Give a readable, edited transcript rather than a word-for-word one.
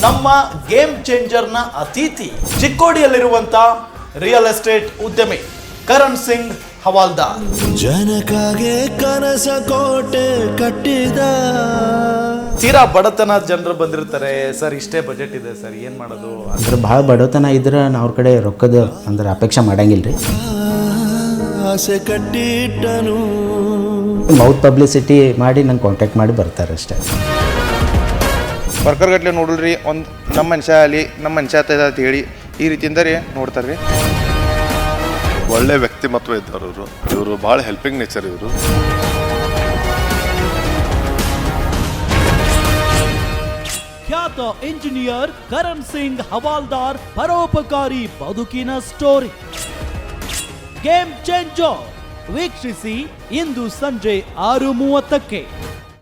ನಮ್ಮ ಗೇಮ್ ಚೇಂಜರ್ನ ಅತಿಥಿ ಚಿಕ್ಕೋಡಿಯಲ್ಲಿರುವಂತ real estate ಉದ್ಯಮಿ ಕರಣ್ ಸಿಂಗ್ ಹವಾಲ್ದಾರ್. ಜನಕಾಗೆ ಕನಸ ಕೋಟೆ ಕಟ್ಟಿದ ತೀರಾ ಬಡತನ ಜನರು ಬಂದಿರ್ತಾರೆ, ಸರ್ ಇಷ್ಟೇ ಬಜೆಟ್ ಇದೆ ಸರ್ ಏನ್ ಮಾಡೋದು ಅಂದ್ರೆ ಭಾಳ ಬಡತನ ಇದ್ರೆ ನಾವು ಅವ್ರ ಕಡೆ ರೊಕ್ಕದ ಅಂದ್ರೆ ಅಪೇಕ್ಷೆ ಮಾಡಂಗಿಲ್ರಿ. ಆಸೆ ಕಟ್ಟಿಟ್ಟನು ಮೌತ್ ಪಬ್ಲಿಸಿಟಿ ಮಾಡಿ ನಂಗೆ ಕಾಂಟ್ಯಾಕ್ಟ್ ಮಾಡಿ ಬರ್ತಾರೆ ಅಷ್ಟೇ. ವರ್ಕರ್ ಗಟ್ಲೆ ನೋಡಲ್ರಿ, ಒಂದು ನಮ್ಮ ಮನುಷ್ಯ ಅಲ್ಲಿ ನಮ್ಮ ಮನುಷ್ಯ ಅಂತ ಹೇಳಿ ಈ ರೀತಿಯಿಂದ ರೀ ನೋಡ್ತಾರೆ ರೀ. ಒಳ್ಳೆ ವ್ಯಕ್ತಿಮತ್ವ ಇದ್ದವರು ಇವರು ಭಾಳ ಹೆಲ್ಪಿಂಗ್ ನೇಚರ್ ಇವರು. ಖ್ಯಾತ ಇಂಜಿನಿಯರ್ ಕರಣ್ ಸಿಂಗ್ ಹವಾಲ್ದಾರ್ ಪರೋಪಕಾರಿ ಬದುಕಿನ ಸ್ಟೋರಿ ಗೇಮ್ ಚೇಂಜರ್ ವೀಕ್ಷಿಸಿ ಇಂದು ಸಂಜೆ 6:30ಕ್ಕೆ.